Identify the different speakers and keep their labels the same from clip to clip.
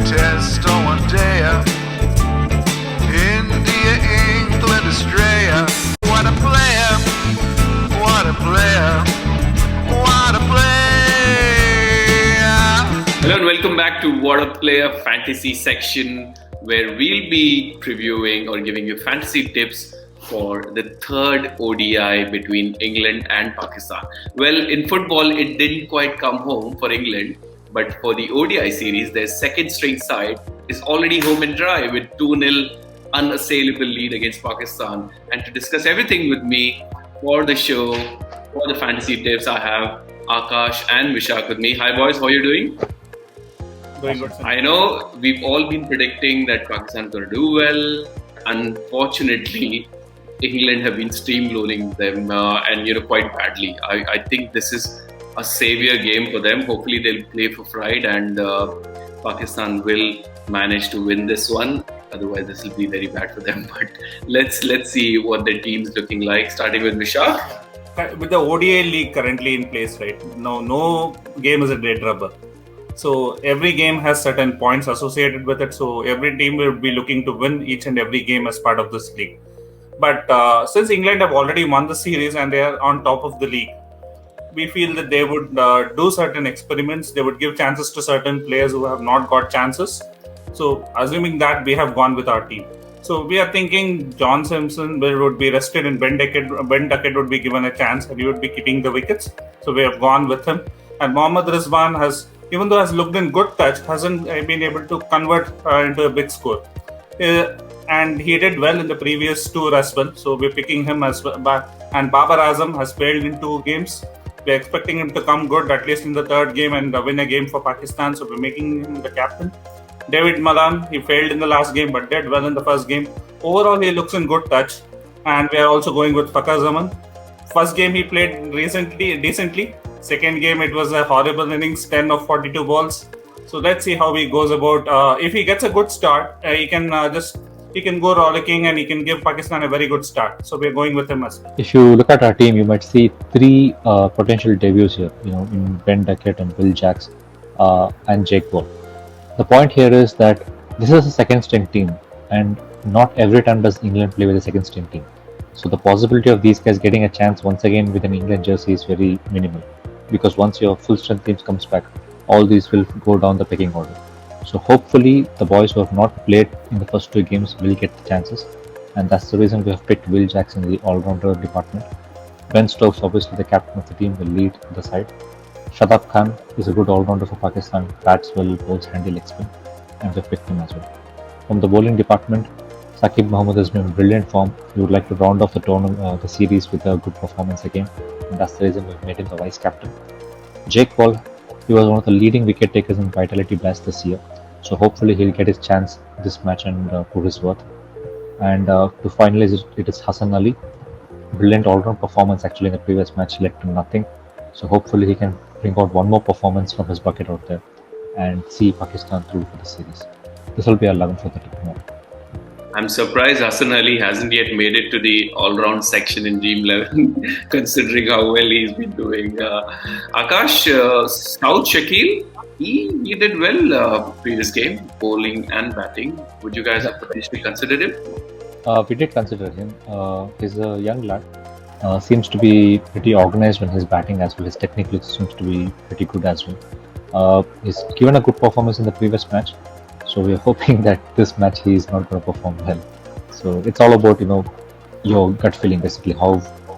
Speaker 1: Test on one day. India, England, Australia. What a player! What a player! What a player!
Speaker 2: Hello and welcome back to Waadaplaya fantasy section, where we'll be previewing or giving you fantasy tips for the third ODI between England and Pakistan. Well, in football, it didn't quite come home for England. But for the ODI series, their second string side is already home and dry with 2-0 unassailable lead against Pakistan. And to discuss everything with me for the show, for the fantasy tips, I have Akash and Vishak with me. Hi boys, how are you doing?
Speaker 3: Doing good.
Speaker 2: I know we've all been predicting that Pakistan is going to do well. Unfortunately, England have been steamrolling them and quite badly. I think this is a savior game for them. Hopefully they'll play for pride and Pakistan will manage to win this one. Otherwise this will be very bad for them. But let's see what their team's looking like, starting with Vishak.
Speaker 3: With the ODI league currently in place, right? No game is a dead rubber. So every game has certain points associated with it. So every team will be looking to win each and every game as part of this league. But since England have already won the series and they are on top of the league, we feel that they would do certain experiments. They would give chances to certain players who have not got chances. So, assuming that, we have gone with our team. So, we are thinking John Simpson would be rested and Ben Duckett would be given a chance and he would be keeping the wickets. So, we have gone with him. And Mohammad Hasnain has, even though has looked in good touch, hasn't been able to convert into a big score. And he did well in the previous tour as well. So, we're picking him as well. And Babar Azam has failed in 2 games. We're expecting him to come good, at least in the third game, and win a game for Pakistan. So we're making him the captain. Dawid Malan, he failed in the last game, but did well in the first game. Overall, he looks in good touch. And we are also going with Fakhar Zaman. First game, he played decently. Second game, it was a horrible innings, 10 of 42 balls. So let's see how he goes about. If he gets a good start, he can go rollicking and he can give Pakistan a very good start. So we're going with him as well.
Speaker 4: If you look at our team, you might see 3 potential debuts here, in Ben Duckett and Will Jacks and Jake Ball. The point here is that this is a second string team and not every time does England play with a second string team. So the possibility of these guys getting a chance once again with an England jersey is very minimal, because once your full strength team comes back, all these will go down the pecking order. So hopefully the boys who have not played in the first 2 games will get the chances, and that's the reason we have picked Will Jacks in the all-rounder department. Ben Stokes, obviously the captain of the team, will lead the side. Shadab Khan is a good all-rounder for Pakistan, bats well, bowls handy leg spin, and we've picked him as well. From the bowling department, Saqib Mahmood has been in brilliant form. We would like to round off the tournament, the series with a good performance again, and that's the reason we've made him the vice captain. Jake Ball, he was one of the leading wicket takers in Vitality Blast this year. So hopefully he'll get his chance this match and prove his worth. And to finalize it is Hassan Ali. Brilliant all-round performance actually in the previous match led to nothing. So hopefully he can bring out one more performance from his bucket out there and see Pakistan through for the series. This will be our 11 for the tomorrow.
Speaker 2: I'm surprised Hassan Ali hasn't yet made it to the all-round section in Dream11, considering how well he's been doing. Akash, South Shakil, he did well previous game, bowling and batting. Would you guys have potentially considered him?
Speaker 4: We did consider him. He's a young lad. Seems to be pretty organized when he's batting as well. His technique seems to be pretty good as well. He's given a good performance in the previous match. So we're hoping that this match he is not going to perform well. So it's all about, your gut feeling basically, how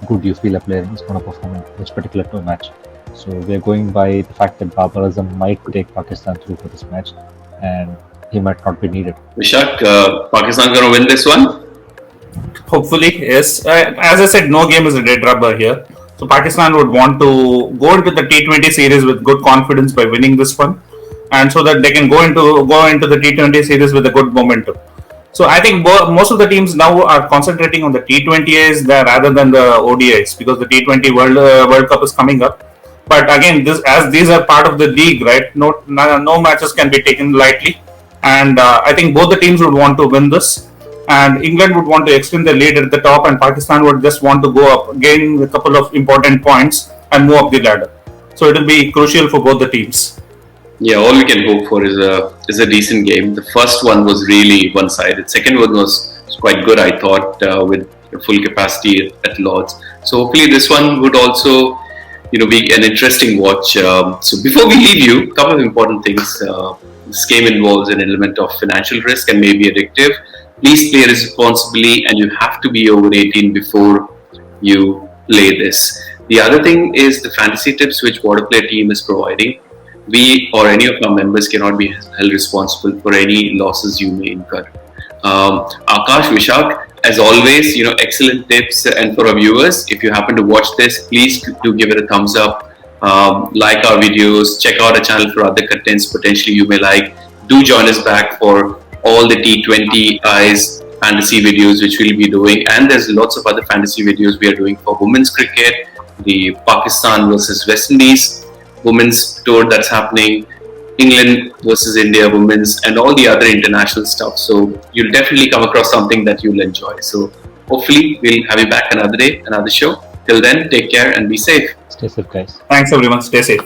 Speaker 4: good you feel a player is going to perform in which particular match. So we're going by the fact that Babar Azam might take Pakistan through for this match and he might not be needed.
Speaker 2: Vishak, Pakistan going to win this one?
Speaker 3: Hopefully, yes. As I said, no game is a dead rubber here. So Pakistan would want to go into the T20 series with good confidence by winning this one, and so that they can go into the T20 series with a good momentum. So I think most of the teams now are concentrating on the T20As rather than the ODIs, because the T20 World Cup is coming up. But again, as these are part of the league, right? No matches can be taken lightly, and I think both the teams would want to win this. And England would want to extend the lead at the top, and Pakistan would just want to go up, gain a couple of important points and move up the ladder. So it will be crucial for both the teams.
Speaker 2: Yeah, all we can hope for is a decent game. The first one was really one-sided. Second one was quite good, I thought, with full capacity at Lords. So hopefully this one would also, be an interesting watch. So before we leave you, a couple of important things. This game involves an element of financial risk and may be addictive. Please play responsibly, and you have to be over 18 before you play this. The other thing is the fantasy tips which Waadaplaya team is providing. We or any of our members cannot be held responsible for any losses you may incur. Akash, Vishak, as always, excellent tips. And for our viewers, if you happen to watch this, please do give it a thumbs up. Like our videos, check out our channel for other contents potentially you may like. Do join us back for all the T20 eyes fantasy videos which we'll be doing, and there's lots of other fantasy videos we are doing for women's cricket, the Pakistan versus West Indies women's tour that's happening, England versus India women's, and all the other international stuff. So you'll definitely come across something that you'll enjoy. So hopefully we'll have you back another day, another show. Till then, take care and be safe.
Speaker 4: Stay safe, guys.
Speaker 3: Thanks everyone. Stay safe.